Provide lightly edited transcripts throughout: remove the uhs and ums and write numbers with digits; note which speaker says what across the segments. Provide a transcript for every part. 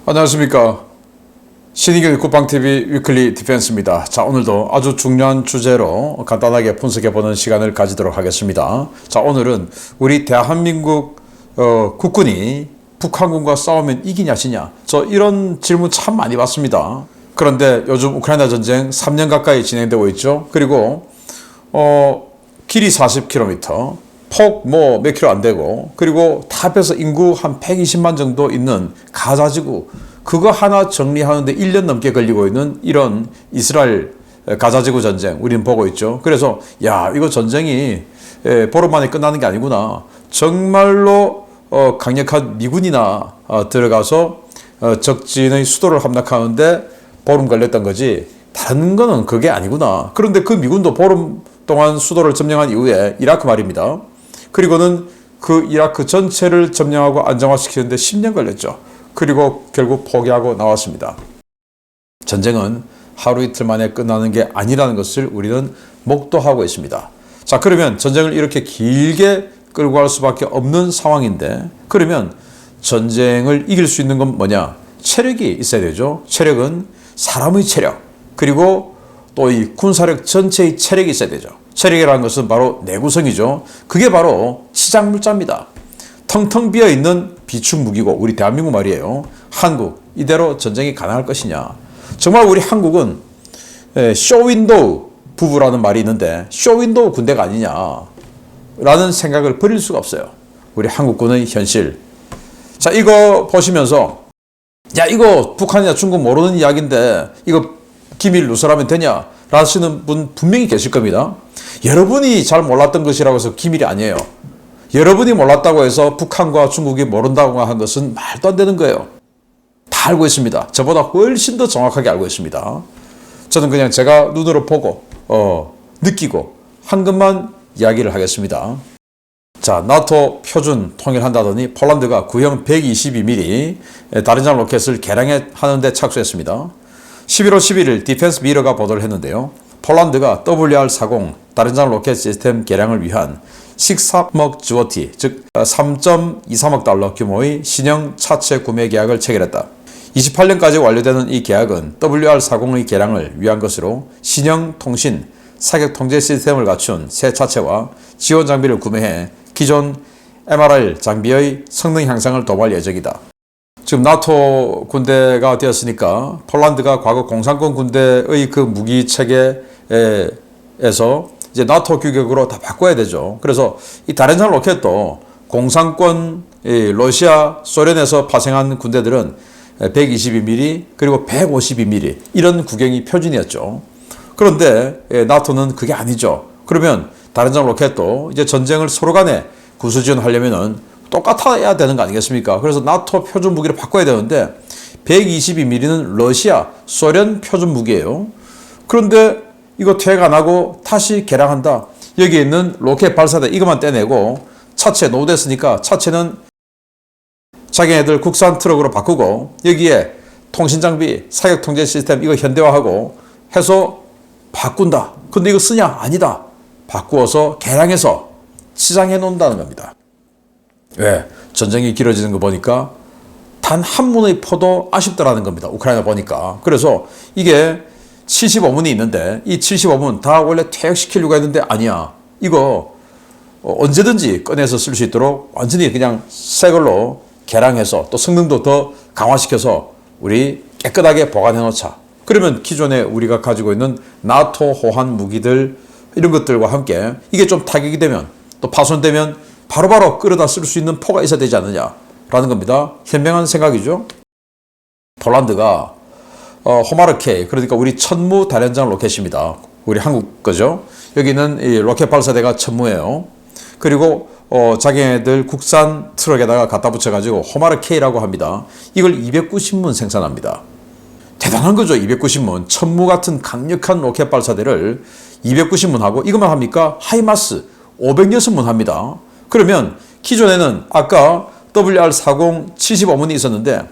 Speaker 1: 안녕하십니까. 신의길 국방TV 위클리 디펜스입니다. 자, 오늘도 아주 중요한 주제로 간단하게 분석해보는 시간을 가지도록 하겠습니다. 자, 오늘은 우리 대한민국 국군이 북한군과 싸우면 이기냐 지냐, 저 이런 질문 참 많이 받습니다. 그런데 요즘 우크라이나 전쟁 3년 가까이 진행되고 있죠. 그리고 길이 40km, 폭 몇 킬로 안 되고, 그리고 다 합해서 인구 한 120만 정도 있는 가자지구, 그거 하나 정리하는데 1년 넘게 걸리고 있는 이런 이스라엘 가자지구 전쟁 우리는 보고 있죠. 그래서 야, 이거 전쟁이 보름 만에 끝나는 게 아니구나. 정말로 강력한 미군이나 들어가서 적진의 수도를 함락하는데 보름 걸렸던 거지, 다른 거는 그게 아니구나. 그런데 그 미군도 보름 동안 수도를 점령한 이후에 이라크 말입니다. 그리고는 그 이라크 전체를 점령하고 안정화시키는데 10년 걸렸죠. 그리고 결국 포기하고 나왔습니다. 전쟁은 하루 이틀 만에 끝나는 게 아니라는 것을 우리는 목도하고 있습니다. 자, 그러면 전쟁을 이렇게 길게 끌고 갈 수밖에 없는 상황인데, 그러면 전쟁을 이길 수 있는 건 뭐냐? 체력이 있어야 되죠. 체력은 사람의 체력, 그리고 또 이 군사력 전체의 체력이 있어야 되죠. 체력이라는 것은 바로 내구성이죠. 그게 바로 치장물자입니다. 텅텅 비어있는 비축 무기고, 우리 대한민국 말이에요. 한국, 이대로 전쟁이 가능할 것이냐. 정말 우리 한국은 쇼윈도우 부부라는 말이 있는데, 쇼윈도우 군대가 아니냐 라는 생각을 버릴 수가 없어요. 우리 한국군의 현실. 자, 이거 보시면서 야, 이거 북한이나 중국 모르는 이야기인데 이거 기밀 누설하면 되냐 라시는 분 분명히 계실 겁니다. 여러분이 잘 몰랐던 것이라고 해서 기밀이 아니에요. 여러분이 몰랐다고 해서 북한과 중국이 모른다고 한 것은 말도 안 되는 거예요. 다 알고 있습니다. 저보다 훨씬 더 정확하게 알고 있습니다. 저는 그냥 제가 눈으로 보고 느끼고 한 것만 이야기를 하겠습니다. 자, 나토 표준 통일한다더니 폴란드가 구형 122mm 다른장 로켓을 개량하는 데 착수했습니다. 11월 11일 디펜스 미러가 보도를 했는데요. 폴란드가 WR-40 다른장 로켓 시스템 개량을 위한 13억 주어티, 즉 3.23억 달러 규모의 신형 차체 구매 계약을 체결했다. 28년까지 완료되는 이 계약은 WR-40의 개량을 위한 것으로 신형 통신, 사격 통제 시스템을 갖춘 새 차체와 지원 장비를 구매해 기존 MRL 장비의 성능 향상을 도모할 예정이다. 지금 나토 군대가 되었으니까 폴란드가 과거 공산권 군대의 그 무기 체계에서 이제 나토 규격으로 다 바꿔야 되죠. 그래서 이 다른장 로켓도 공산권 러시아, 소련에서 파생한 군대들은 122mm 그리고 152mm 이런 구경이 표준이었죠. 그런데 나토는 그게 아니죠. 그러면 다른장 로켓도 이제 전쟁을 서로 간에 구수지원하려면은 똑같아야 되는 거 아니겠습니까? 그래서 나토 표준 무기를 바꿔야 되는데 122mm는 러시아, 소련 표준 무기예요. 그런데 이거 퇴役 안 하고 다시 개량한다. 여기에 있는 로켓 발사대 이것만 떼내고 차체 노후됐으니까 차체는 자기네들 국산 트럭으로 바꾸고 여기에 통신장비, 사격통제 시스템 이거 현대화하고 해서 바꾼다. 근데 이거 쓰냐? 아니다. 바꾸어서 개량해서 시장해 놓는다는 겁니다. 왜? 전쟁이 길어지는 거 보니까 단 한 문의 포도 아쉽더라는 겁니다. 우크라이나 보니까. 그래서 이게 75문이 있는데 이 75문 다 원래 퇴역시키려고 했는데 아니야. 이거 언제든지 꺼내서 쓸 수 있도록 완전히 그냥 새 걸로 개량해서 또 성능도 더 강화시켜서 우리 깨끗하게 보관해 놓자. 그러면 기존에 우리가 가지고 있는 나토 호환 무기들 이런 것들과 함께 이게 좀 타격이 되면 또 파손되면 바로바로 끌어다 쓸 수 있는 포가 있어야 되지 않느냐라는 겁니다. 현명한 생각이죠. 폴란드가 호마르케, 그러니까 우리 천무 다련장 로켓입니다. 우리 한국 거죠. 여기는 이 로켓 발사대가 천무예요. 그리고 자기네들 국산 트럭에다가 갖다 붙여가지고 호마르케라고 합니다. 이걸 290문 생산합니다. 대단한 거죠. 290문. 천무 같은 강력한 로켓 발사대를 290문 하고 이것만 합니까? 하이마스 506문 합니다. 그러면 기존에는 아까 WR-40 75문이 있었는데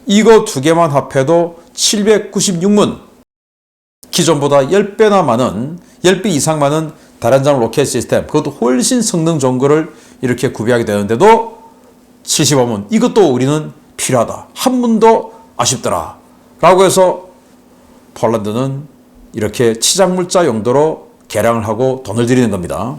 Speaker 1: 이거 두 개만 합해도 796문, 기존보다 10배나 많은, 10배 이상 많은 다른장 로켓 시스템, 그것도 훨씬 성능 좋은 거를 이렇게 구비하게 되는데도 75문, 이것도 우리는 필요하다. 한 문도 아쉽더라. 라고 해서 폴란드는 이렇게 치장물자 용도로 개량을 하고 돈을 들이는 겁니다.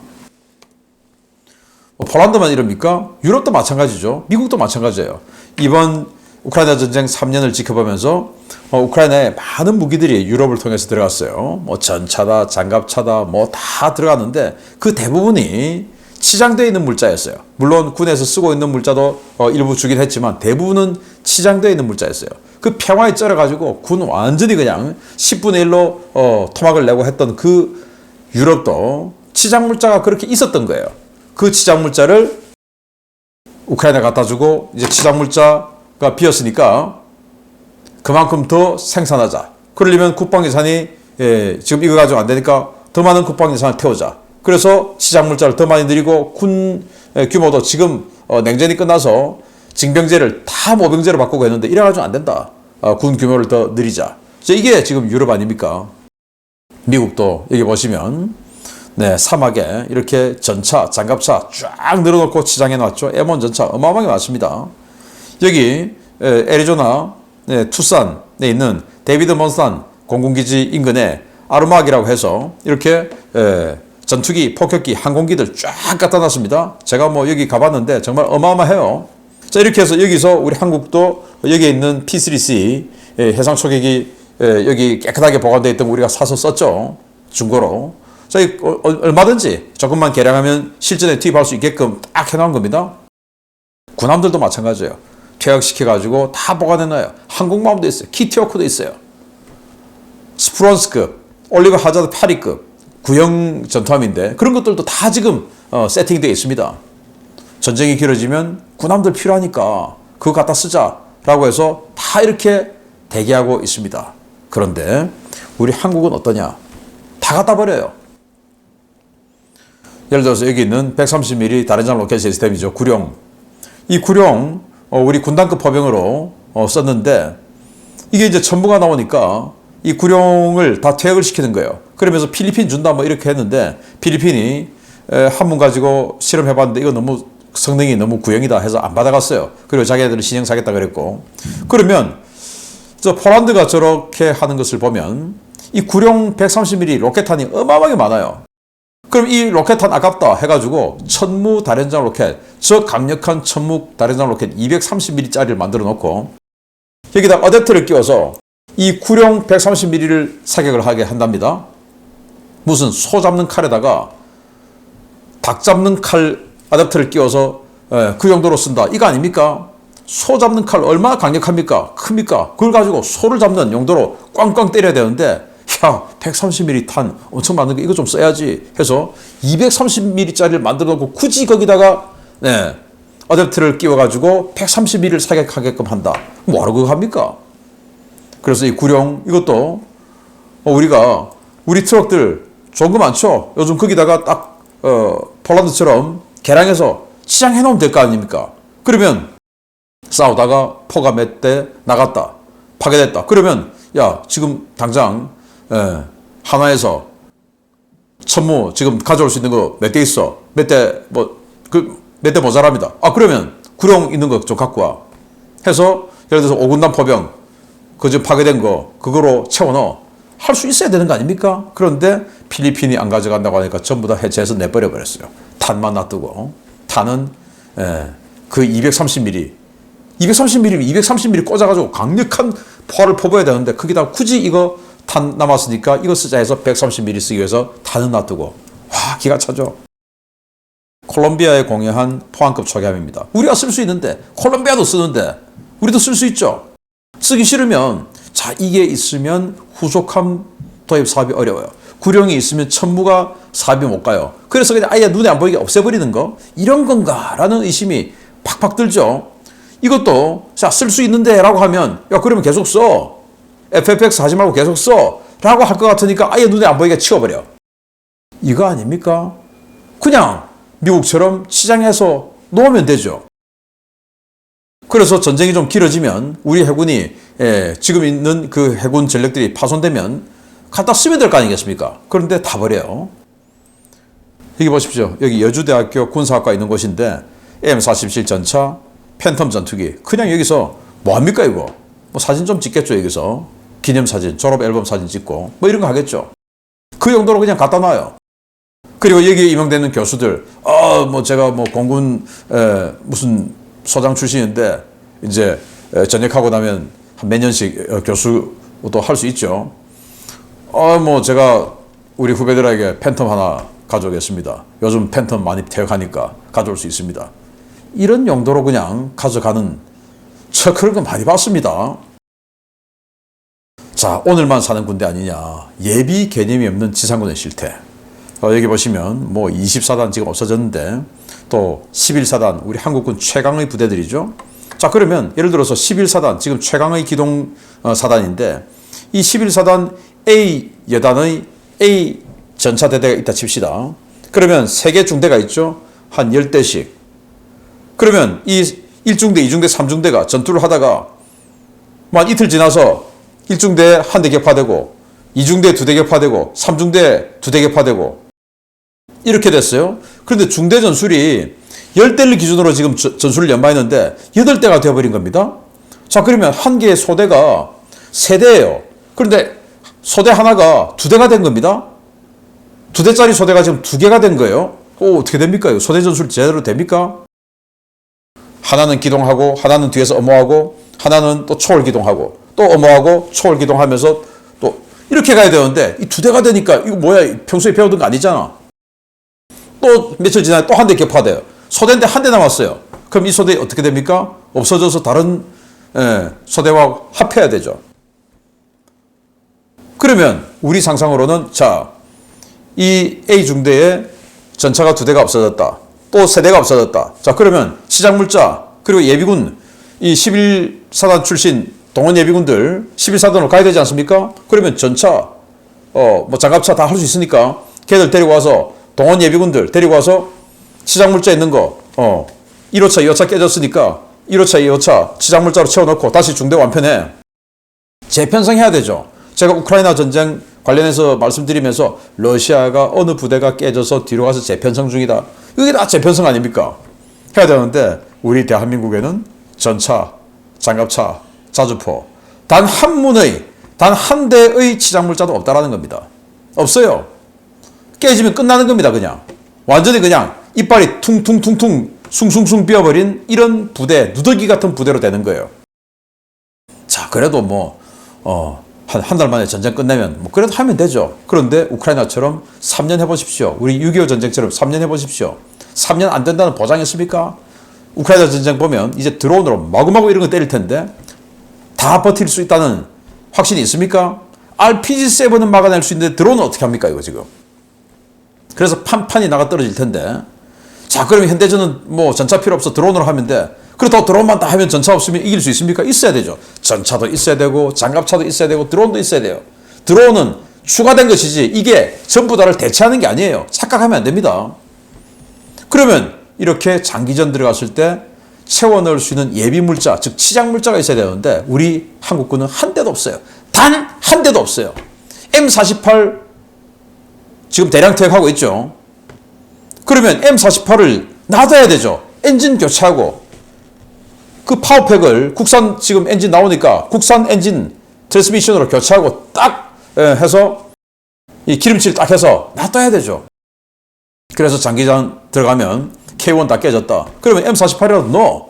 Speaker 1: 폴란드만 이럽니까? 유럽도 마찬가지죠. 미국도 마찬가지예요. 이번 우크라이나 전쟁 3년을 지켜보면서 우크라이나에 많은 무기들이 유럽을 통해서 들어갔어요. 뭐 전차다, 장갑차다, 뭐 다 들어갔는데 그 대부분이 치장되어 있는 물자였어요. 물론 군에서 쓰고 있는 물자도 일부 주긴 했지만 대부분은 치장되어 있는 물자였어요. 그 평화에 쩔어가지고 군 완전히 그냥 10분의 1로 토막을 내고 했던 그 유럽도 치장 물자가 그렇게 있었던 거예요. 그 치장 물자를 우크라이나 갖다 주고 이제 치장 물자가 비었으니까 그만큼 더 생산하자. 그러려면 국방 예산이 지금 이거 가지고 안 되니까 더 많은 국방 예산을 태우자. 그래서 치장 물자를 더 많이 들이고 군 규모도 지금 냉전이 끝나서 징병제를 다 모병제로 바꾸고 했는데 이래가지고 안 된다. 군 규모를 더 늘리자. 이게 지금 유럽 아닙니까? 미국도 여기 보시면 사막에 이렇게 전차, 장갑차 쫙 늘어놓고 치장해 놨죠. M1 전차 어마어마하게 많습니다. 여기 애리조나 투싼에 있는 데이비드 먼산 공군기지 인근에 아르막이라고 해서 이렇게 전투기, 폭격기, 항공기들 쫙 갖다 놨습니다. 제가 뭐 여기 가봤는데 정말 어마어마해요. 자, 이렇게 해서 여기서 우리 한국도 여기에 있는 P3C 해상 초계기 여기 깨끗하게 보관되어 있던 거 우리가 사서 썼죠. 중고로. 자, 얼마든지 조금만 개량하면 실전에 투입할 수 있게끔 딱 해놓은 겁니다. 군함들도 마찬가지예요. 퇴역시켜가지고 다 보관해놔요. 항공모함도 있어요. 키티오크도 있어요. 스프론스급, 올리버 하자드 8위급 구형 전투함인데 그런 것들도 다 지금 세팅되어 있습니다. 전쟁이 길어지면 군함들 필요하니까 그거 갖다 쓰자라고 해서 다 이렇게 대기하고 있습니다. 그런데 우리 한국은 어떠냐? 다 갖다 버려요. 예를 들어서 여기 있는 130mm 다련장 로켓 시스템이죠. 구룡. 이 구룡 우리 군단급 포병으로 썼는데 이게 이제 첨부가 나오니까 이 구룡을 다 퇴역을 시키는 거예요. 그러면서 필리핀 준다 뭐 이렇게 했는데 필리핀이 한문 가지고 실험해봤는데 이거 너무 성능이 너무 구형이다 해서 안 받아갔어요. 그리고 자기네들은 신형 사겠다 그랬고. 그러면 저 폴란드가 저렇게 하는 것을 보면 이 구룡 130mm 로켓탄이 어마어마하게 많아요. 그럼 이 로켓탄 아깝다 해가지고 천무 다련장 로켓, 저 강력한 천무 다련장 로켓 230mm짜리를 만들어 놓고 여기다 어댑터를 끼워서 이 구룡 130mm를 사격을 하게 한답니다. 무슨 소 잡는 칼에다가 닭 잡는 칼 어댑터를 끼워서 그 용도로 쓴다. 이거 아닙니까? 소 잡는 칼 얼마나 강력합니까? 큽니까? 그걸 가지고 소를 잡는 용도로 꽝꽝 때려야 되는데 야 130mm 탄 엄청 많은 거 이거 좀 써야지 해서 230mm짜리를 만들어 놓고 굳이 거기다가 어댑터를 끼워가지고 130mm를 사격하게끔 한다. 뭐하러 그거 합니까? 그래서 이 구룡 이것도 우리가 우리 트럭들 좋은 거 많죠. 요즘 거기다가 딱 폴란드처럼 개량해서 치장해 놓으면 될 거 아닙니까? 그러면 싸우다가 포가 몇 대 나갔다 파괴됐다. 그러면 야 지금 당장 하나에서 천무 지금 가져올 수 있는 거 몇 대 있어? 몇 대 몇 대 모자랍니다. 그러면 구룡 있는 거 좀 갖고 와 해서 예를 들어서 5군단 포병 그 지금 파괴된 거 그거로 채워넣어 할 수 있어야 되는 거 아닙니까? 그런데 필리핀이 안 가져간다고 하니까 전부 다 해체해서 내버려 버렸어요. 탄만 놔두고 탄은 그 230mm 230mm 꽂아가지고 강력한 포를 퍼부어야 되는데 거기다 굳이 이거 탄 남았으니까 이거 쓰자 해서 130mm 쓰기 위해서 탄은 놔두고 와 기가 차죠. 콜롬비아에 공여한 포항급 초계함입니다. 우리가 쓸 수 있는데 콜롬비아도 쓰는데 우리도 쓸 수 있죠. 쓰기 싫으면 자 이게 있으면 후속함 도입 사업이 어려워요. 구룡이 있으면 천무가 사업이 못 가요. 그래서 그냥 아예 눈에 안 보이게 없애버리는 거 이런 건가라는 의심이 팍팍 들죠. 이것도 자 쓸 수 있는데 라고 하면 야 그러면 계속 써. FFX 하지 말고 계속 써 라고 할 것 같으니까 아예 눈에 안 보이게 치워버려. 이거 아닙니까? 그냥 미국처럼 치장해서 놓으면 되죠. 그래서 전쟁이 좀 길어지면 우리 해군이 지금 있는 그 해군 전력들이 파손되면 갖다 쓰면 될 거 아니겠습니까? 그런데 다 버려요. 여기 보십시오. 여기 여주대학교 군사학과 있는 곳인데 M47 전차, 팬텀 전투기. 그냥 여기서 뭐합니까 이거? 뭐 사진 좀 찍겠죠, 여기서. 기념사진, 졸업앨범 사진 찍고, 뭐 이런 거 하겠죠. 그 용도로 그냥 갖다 놔요. 그리고 여기에 임용되는 교수들, 뭐 제가 뭐 공군, 무슨 소장 출신인데, 이제 전역하고 나면 한 몇 년씩 교수도 할 수 있죠. 뭐 제가 우리 후배들에게 팬텀 하나 가져오겠습니다. 요즘 팬텀 많이 퇴역하니까 가져올 수 있습니다. 이런 용도로 그냥 가져가는 그런 거 많이 봤습니다. 자, 오늘만 사는 군대 아니냐. 예비 개념이 없는 지상군의 실태. 여기 보시면 뭐 20사단 지금 없어졌는데 또 11사단 우리 한국군 최강의 부대들이죠. 자, 그러면 예를 들어서 11사단 지금 최강의 기동 사단인데 이 11사단 A 여단의 A 전차대대가 있다 칩시다. 그러면 3개 중대가 있죠. 한 10대씩. 그러면 이 1중대, 2중대, 3중대가 전투를 하다가 만 이틀 지나서 1중대 한 대 격파되고 2중대 2대 격파되고 3중대 2대 격파되고 이렇게 됐어요. 그런데 중대 전술이 10대를 기준으로 지금 전술을 연마했는데 8대가 되어버린 겁니다. 자, 그러면 한 개의 소대가 3대예요. 그런데 소대 하나가 2대가 된 겁니다. 2대짜리 소대가 지금 2개가 된 거예요. 어떻게 됩니까? 이거 소대 전술 제대로 됩니까? 하나는 기동하고 하나는 뒤에서 엄호하고 하나는 또 초월 기동하고 또 엄호하고 초월 기동하면서 또 이렇게 가야 되는데 이 2대가 되니까 이거 뭐야, 평소에 배우던 거 아니잖아. 또 며칠 지나면 또 한 대 격파돼요. 소대인데 한 대 남았어요. 그럼 이 소대 어떻게 됩니까? 없어져서 다른 소대와 합해야 되죠. 그러면 우리 상상으로는 자, 이 A 중대에 전차가 2대가 없어졌다. 또 3대가 없어졌다. 자, 그러면 시작물자 그리고 예비군 이 11사단 출신 동원 예비군들 11사단으로 가야 되지 않습니까? 그러면 전차 뭐 장갑차 다 할 수 있으니까 걔들 데리고 와서 동원 예비군들 데리고 와서 시작물자 있는 거 1호차 2호차 깨졌으니까 1호차 2호차 시작물자로 채워넣고 다시 중대 완편해. 재편성해야 되죠. 제가 우크라이나 전쟁 관련해서 말씀드리면서 러시아가 어느 부대가 깨져서 뒤로 가서 재편성 중이다. 이게 다 재편성 아닙니까? 해야 되는데 우리 대한민국에는 전차, 장갑차, 자주포 단 한 문의, 단 한 대의 치장물자도 없다라는 겁니다. 없어요. 깨지면 끝나는 겁니다. 그냥 완전히 그냥 이빨이 퉁퉁퉁퉁 숭숭숭 비어버린 이런 부대, 누더기 같은 부대로 되는 거예요. 자, 그래도 뭐 한 달 만에 전쟁 끝내면 뭐 그래도 하면 되죠. 그런데 우크라이나처럼 3년 해보십시오. 우리 6.25 전쟁처럼 3년 해보십시오. 3년 안 된다는 보장이 있습니까? 우크라이나 전쟁 보면 이제 드론으로 마구마구 이런 거 때릴 텐데 다 버틸 수 있다는 확신이 있습니까? RPG-7은 막아낼 수 있는데 드론은 어떻게 합니까, 이거 지금? 그래서 판이 나가 떨어질 텐데. 자, 그러면 현대전은 뭐 전차 필요 없어 드론으로 하면 돼. 그렇다고 드론만 다 하면 전차 없으면 이길 수 있습니까? 있어야 되죠. 전차도 있어야 되고 장갑차도 있어야 되고 드론도 있어야 돼요. 드론은 추가된 것이지 이게 전부 다를 대체하는 게 아니에요. 착각하면 안 됩니다. 그러면 이렇게 장기전 들어갔을 때 채워 넣을 수 있는 예비 물자, 즉 치장 물자가 있어야 되는데 우리 한국군은 한 대도 없어요. 단 한 대도 없어요. M48 지금 대량 퇴역하고 있죠. 그러면 M48을 놔둬야 되죠. 엔진 교체하고 그 파워팩을 국산 지금 엔진 나오니까 국산 엔진 트랜스미션으로 교체하고 딱 해서 이 기름칠 딱 해서 놔둬야 되죠. 그래서 장기전 들어가면 K1 다 깨졌다. 그러면 M48이라도 넣어.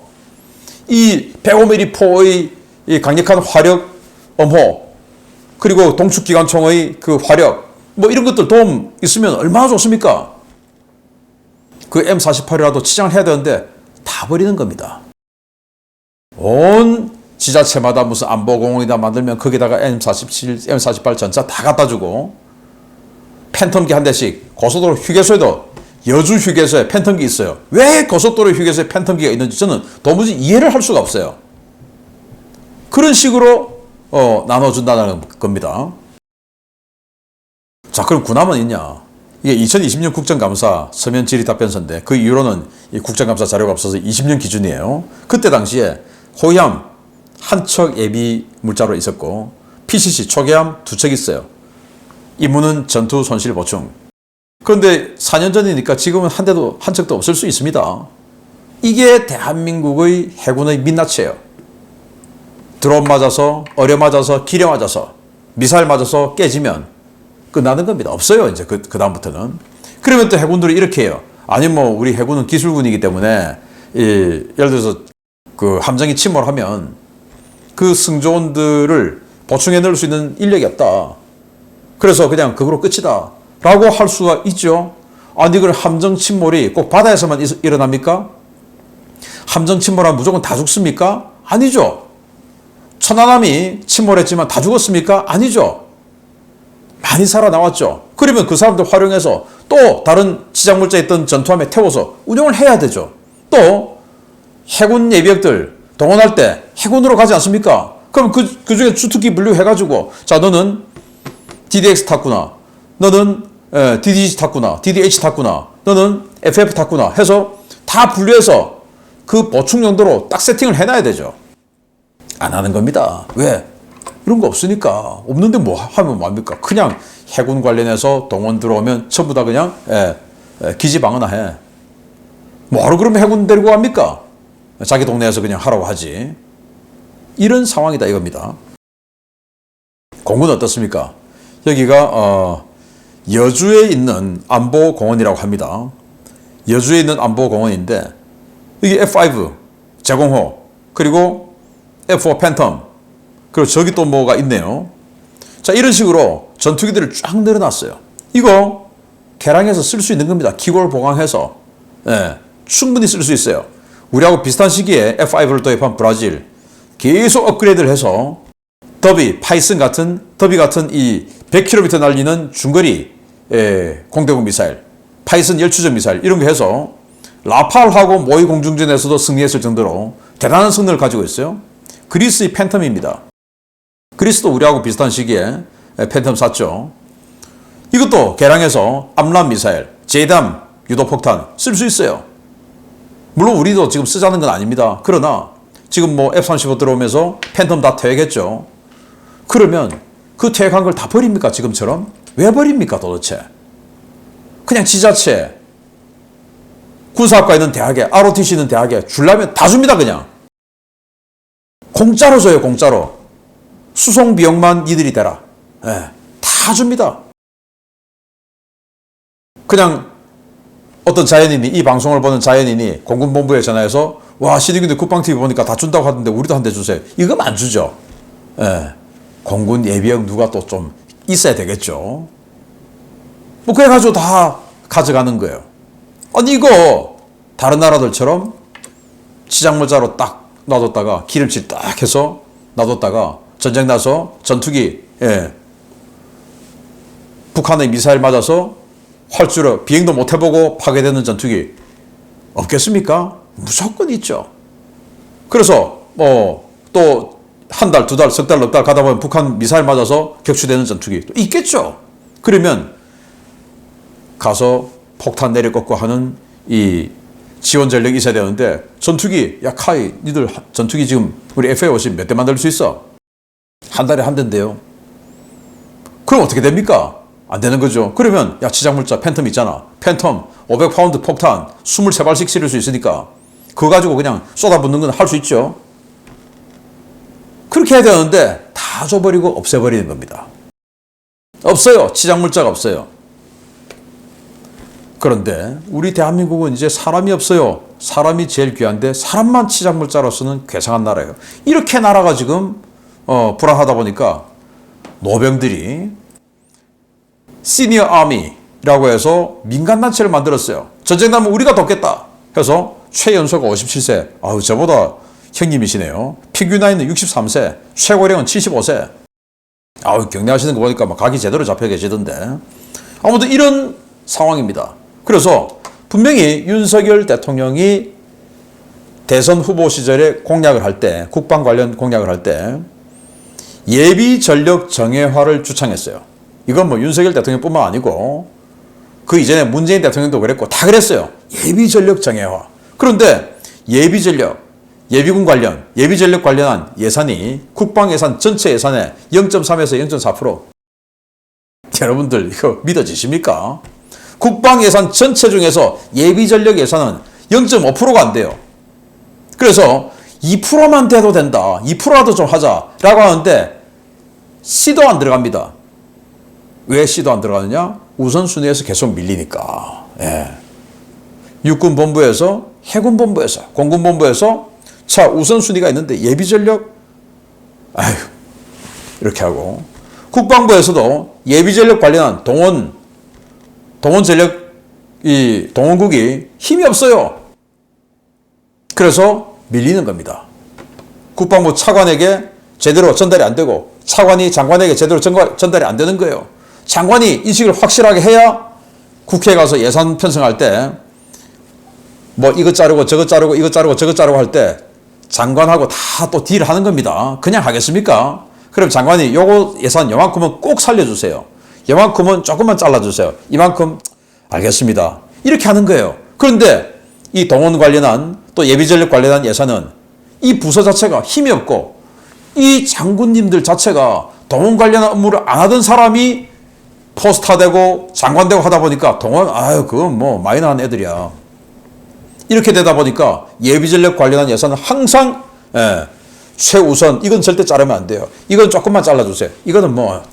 Speaker 1: 이 105mm 포의 이 강력한 화력 엄호 그리고 동축기관총의 그 화력 뭐 이런 것들 도움 있으면 얼마나 좋습니까? 그 M48이라도 치장을 해야 되는데 다 버리는 겁니다. 온 지자체마다 무슨 안보공원이다 만들면 거기다가 M47, M48 전차 다 갖다 주고 팬텀기 한 대씩 고속도로 휴게소에도 여주 휴게소에 팬텀기 있어요. 왜 고속도로 휴게소에 팬텀기가 있는지 저는 도무지 이해를 할 수가 없어요. 그런 식으로 나눠준다는 겁니다. 자, 그럼 군함은 있냐? 이게 2020년 국정감사 서면 질의 답변서인데 그 이후로는 이 국정감사 자료가 없어서 20년 기준이에요. 그때 당시에 호위함 한 척 예비 물자로 있었고 PCC 초계함 2척 있어요. 임무는 전투 손실 보충. 그런데 4년 전이니까 지금은 한 척도 없을 수 있습니다. 이게 대한민국의 해군의 민낯이에요. 드론 맞아서, 어뢰 맞아서, 기뢰 맞아서, 미사일 맞아서 깨지면 끝나는 겁니다. 없어요. 이제 그 다음부터는. 그러면 또 해군들이 이렇게 해요. 아니 뭐 우리 해군은 기술군이기 때문에 예를 들어서 그 함정이 침몰하면 그 승조원들을 보충해 넣을 수 있는 인력이 없다. 그래서 그냥 그거로 끝이다. 라고 할 수가 있죠. 아니 그걸 함정 침몰이 꼭 바다에서만 일어납니까? 함정 침몰하면 무조건 다 죽습니까? 아니죠. 천안함이 침몰했지만 다 죽었습니까? 아니죠. 많이 살아나왔죠. 그러면 그 사람들 활용해서 또 다른 지상물자에 있던 전투함에 태워서 운용을 해야 되죠. 또 해군 예비역들 동원할 때 해군으로 가지 않습니까? 그럼 그 중에 주특기 분류해가지고 자 너는 DDX 탔구나. 너는 DDG 탔구나. DDH 탔구나. 너는 FF 탔구나. 해서 다 분류해서 그 보충 용도로 딱 세팅을 해놔야 되죠. 안 하는 겁니다. 왜? 이런 거 없으니까. 없는데 뭐 하면 뭐합니까? 그냥 해군 관련해서 동원 들어오면 전부 다 그냥 기지 방어나 해. 뭐하러 그러면 해군 데리고 갑니까? 자기 동네에서 그냥 하라고 하지. 이런 상황이다 이겁니다. 공군은 어떻습니까? 여기가 여주에 있는 안보공원이라고 합니다. 여주에 있는 안보공원인데 여기 F5 제공호 그리고 F4 팬텀 그리고 저기 또 뭐가 있네요. 자 이런 식으로 전투기들을 쫙 늘어놨어요. 이거 개량해서 쓸 수 있는 겁니다. 기골 보강해서 충분히 쓸 수 있어요. 우리하고 비슷한 시기에 F5를 도입한 브라질 계속 업그레이드를 해서 더비 같은 이 100km 날리는 중거리 공대공 미사일, 파이슨 열추적 미사일 이런 거 해서 라팔하고 모의 공중전에서도 승리했을 정도로 대단한 성능을 가지고 있어요. 그리스의 팬텀입니다. 그리스도 우리하고 비슷한 시기에 팬텀 쐈죠. 이것도 개량해서 암람 미사일, 제담 유도폭탄 쓸 수 있어요. 물론 우리도 지금 쓰자는 건 아닙니다. 그러나 지금 뭐 F-35 들어오면서 팬텀 다 퇴역했죠. 그러면 그 퇴역한 걸 다 버립니까? 지금처럼? 왜 버립니까 도대체? 그냥 지자체, 군사학과 있는 대학에, ROTC 있는 대학에 주려면 다 줍니다 그냥. 공짜로 줘요 공짜로. 수송 비용만 니들이 대라. 다 줍니다. 그냥 어떤 자연인이 이 방송을 보는 자연인이 공군본부에 전화해서 와 시디군들 국방TV 보니까 다 준다고 하던데 우리도 한 대 주세요. 이건 안 주죠. 공군 예비역 누가 또 좀 있어야 되겠죠. 뭐 그래가지고 다 가져가는 거예요. 아니 이거 다른 나라들처럼 시장물자로 딱 놔뒀다가 기름칠 딱 해서 놔뒀다가 전쟁 나서 전투기 북한의 미사일 맞아서 활주로 비행도 못 해보고 파괴되는 전투기 없겠습니까? 무조건 있죠. 그래서 뭐 또 한 달, 두 달, 석 달, 넉 달 가다 보면 북한 미사일 맞아서 격추되는 전투기 또 있겠죠. 그러면 가서 폭탄 내려꺾고 하는 이 지원 전력이 있어야 되는데 전투기 야 카이 니들 전투기 지금 우리 FA-50 몇 대 만들 수 있어? 한 달에 한 대인데요. 그럼 어떻게 됩니까? 안 되는 거죠. 그러면 야 지상물자 팬텀 있잖아. 팬텀 500파운드 폭탄 23발씩 실을 수 있으니까 그거 가지고 그냥 쏟아붓는 건 할 수 있죠. 그렇게 해야 되는데 다 줘버리고 없애버리는 겁니다. 없어요. 지상물자가 없어요. 그런데 우리 대한민국은 이제 사람이 없어요. 사람이 제일 귀한데 사람만 지상물자로서는 괴상한 나라예요. 이렇게 나라가 지금 불안하다 보니까 노병들이 시니어 아미라고 해서 민간단체를 만들었어요. 전쟁 나면 우리가 돕겠다 해서 최연소가 57세. 아우 저보다 형님이시네요. 평균 나이는 63세, 최고령은 75세. 아우 격려하시는 거 보니까 막 각이 제대로 잡혀 계시던데. 아무튼 이런 상황입니다. 그래서 분명히 윤석열 대통령이 대선 후보 시절에 공약을 할 때, 국방 관련 공약을 할 때 예비 전력 정예화를 주창했어요. 이건 뭐 윤석열 대통령뿐만 아니고 그 이전에 문재인 대통령도 그랬고 다 그랬어요. 예비 전력 정예화. 그런데 예비 전력, 예비군 관련, 예비 전력 관련한 예산이 국방 예산 전체 예산의 0.3에서 0.4%. 여러분들 이거 믿어지십니까? 국방 예산 전체 중에서 예비 전력 예산은 0.5%가 안 돼요. 그래서 2%만 돼도 된다. 2%라도 좀 하자라고 하는데 C도 안 들어갑니다. 왜 C도 안 들어가느냐? 우선순위에서 계속 밀리니까. 예. 육군본부에서, 해군본부에서, 공군본부에서 자, 우선순위가 있는데 예비전력 아휴 이렇게 하고 국방부에서도 예비전력 관련한 동원전력 이 동원국이 힘이 없어요. 그래서 밀리는 겁니다. 국방부 차관에게 제대로 전달이 안 되고 차관이 장관에게 제대로 전달이 안 되는 거예요. 장관이 인식을 확실하게 해야 국회에 가서 예산 편성할 때 뭐 이것 자르고 저것 자르고 이것 자르고 저것 자르고 할 때 장관하고 다 또 딜을 하는 겁니다. 그냥 하겠습니까? 그럼 장관이 요거 예산 요만큼은 꼭 살려주세요. 요만큼은 조금만 잘라주세요. 이만큼 알겠습니다. 이렇게 하는 거예요. 그런데 이 동원 관련한 또 예비전력 관련한 예산은 이 부서 자체가 힘이 없고 이 장군님들 자체가 동원 관련한 업무를 안 하던 사람이 포스타되고 장관되고 하다 보니까 동원 아유 그건 뭐 마이너한 애들이야. 이렇게 되다 보니까 예비전력 관련한 예산은 항상 최우선 이건 절대 자르면 안 돼요. 이건 조금만 잘라주세요. 이거는 뭐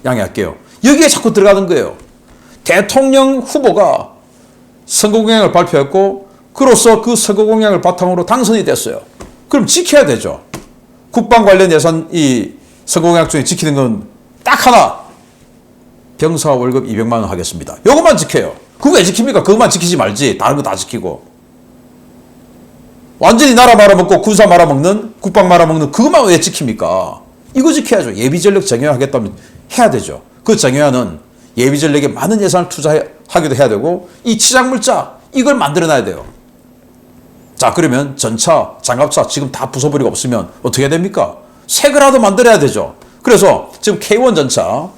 Speaker 1: 양해할게요. 여기에 자꾸 들어가는 거예요. 대통령 후보가 선거공약을 발표했고 그로써 그 선거공약을 바탕으로 당선이 됐어요. 그럼 지켜야 되죠. 국방 관련 예산 이 선거공약 중에 지키는 건 딱 하나. 병사 월급 200만 원 하겠습니다. 요것만 지켜요. 그거 왜 지킵니까? 그것만 지키지 말지. 다른 거 다 지키고. 완전히 나라 말아먹고 군사 말아먹는 국방 말아먹는 그것만 왜 지킵니까? 이거 지켜야죠. 예비전력 정예화하겠다면 해야 되죠. 그 정예화는 예비전력에 많은 예산을 투자하기도 해야 되고 이 치장물자 이걸 만들어놔야 돼요. 자 그러면 전차, 장갑차 지금 다 부숴버리고 없으면 어떻게 해야 됩니까? 새 거라도 만들어야 되죠. 그래서 지금 K1 전차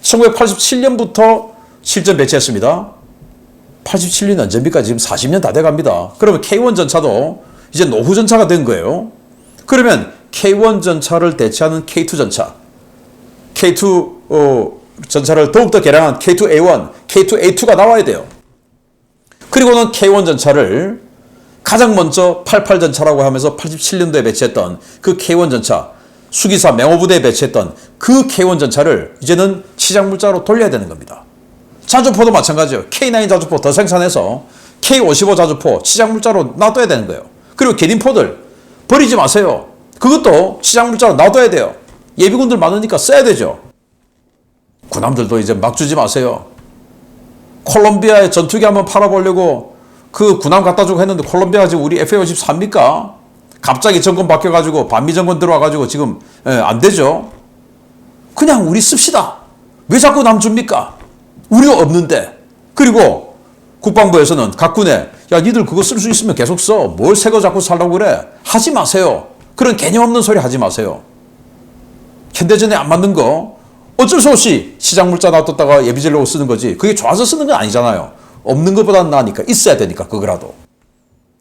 Speaker 1: 1987년부터 실전 배치했습니다. 87년 언제입니까? 지금 40년 다 돼갑니다. 그러면 K1 전차도 이제 노후 전차가 된 거예요. 그러면 K1 전차를 대체하는 K2 전차, K2 전차를 더욱더 개량한 K2A1, K2A2가 나와야 돼요. 그리고는 K1 전차를 가장 먼저 88 전차라고 하면서 87년도에 배치했던 그 K1 전차, 수기사 맹호부대에 배치했던 그 K1 전차를 이제는 치장물자로 돌려야 되는 겁니다. 자주포도 마찬가지예요. K9 자주포 더 생산해서 K55 자주포 치장물자로 놔둬야 되는 거예요. 그리고 계림포들 버리지 마세요. 그것도 치장물자로 놔둬야 돼요. 예비군들 많으니까 써야 되죠. 군함들도 이제 막 주지 마세요. 콜롬비아에 전투기 한번 팔아보려고 그 군함 갖다 주고 했는데 콜롬비아가 지금 우리 FA-54입니까? 갑자기 정권 바뀌어가지고 반미 정권 들어와가지고 지금 안 되죠. 그냥 우리 씁시다. 왜 자꾸 남 줍니까? 우리가 없는데. 그리고 국방부에서는 각 군에 야 니들 그거 쓸 수 있으면 계속 써. 뭘 새 거 자꾸 살라고 그래. 하지 마세요. 그런 개념 없는 소리 하지 마세요. 현대전에 안 맞는 거 어쩔 수 없이 시장물자 놔뒀다가 예비전력으로 쓰는 거지. 그게 좋아서 쓰는 건 아니잖아요. 없는 것보다는 나으니까 있어야 되니까 그거라도.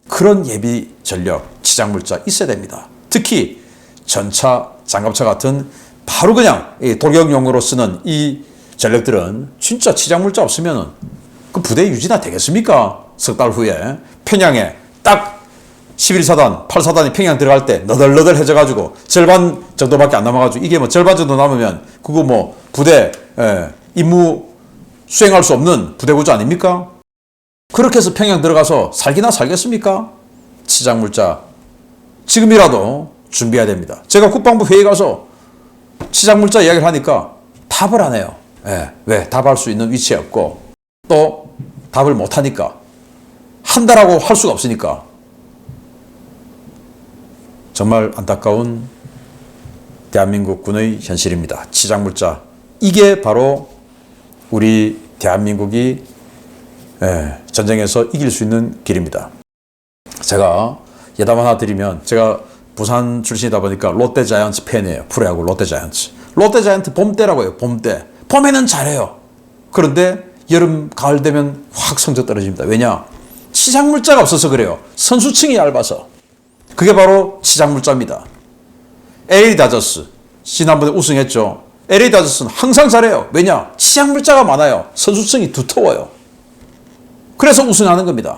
Speaker 1: 그런 예비 전력, 치장물자 있어야 됩니다. 특히 전차, 장갑차 같은 바로 그냥 돌격용으로 쓰는 이 전력들은 진짜 치장물자 없으면 그 부대 유지나 되겠습니까? 석 달 후에 평양에 딱 11사단, 8사단이 평양 들어갈 때 너덜너덜해져가지고 절반 정도밖에 안 남아가지고 이게 뭐 절반 정도 남으면 그거 뭐 부대 임무 수행할 수 없는 부대 구조 아닙니까? 그렇게 해서 평양 들어가서 살기나 살겠습니까? 치장물자 지금이라도 준비해야 됩니다. 제가 국방부 회의 가서 치장물자 이야기를 하니까 답을 안 해요. 왜? 답할 수 있는 위치에 없고 또 답을 못 하니까 한다라고 할 수가 없으니까 정말 안타까운 대한민국 군의 현실입니다. 치장물자 이게 바로 우리 대한민국이 전쟁에서 이길 수 있는 길입니다. 제가 예담 하나 드리면 제가 부산 출신이다 보니까 롯데자이언츠 팬이에요. 프로야구 롯데자이언츠. 롯데자이언츠 봄때라고 해요. 봄때. 봄에는 잘해요. 그런데 여름, 가을 되면 확 성적 떨어집니다. 왜냐? 치장물자가 없어서 그래요. 선수층이 얇아서. 그게 바로 치장물자입니다. LA 다저스 지난번에 우승했죠. LA 다저스는 항상 잘해요. 왜냐? 치장물자가 많아요. 선수층이 두터워요. 그래서 우승하는 겁니다.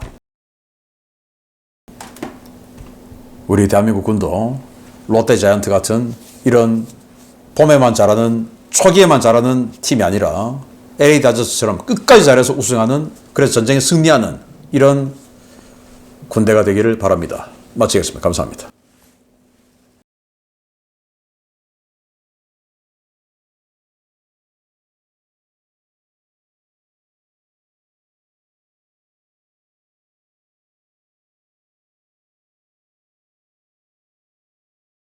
Speaker 1: 우리 대한민국 군도 롯데자이언트 같은 이런 봄에만 잘하는 초기에만 잘하는 팀이 아니라 LA 다저스처럼 끝까지 잘해서 우승하는, 그래서 전쟁에 승리하는 이런 군대가 되기를 바랍니다. 마치겠습니다. 감사합니다.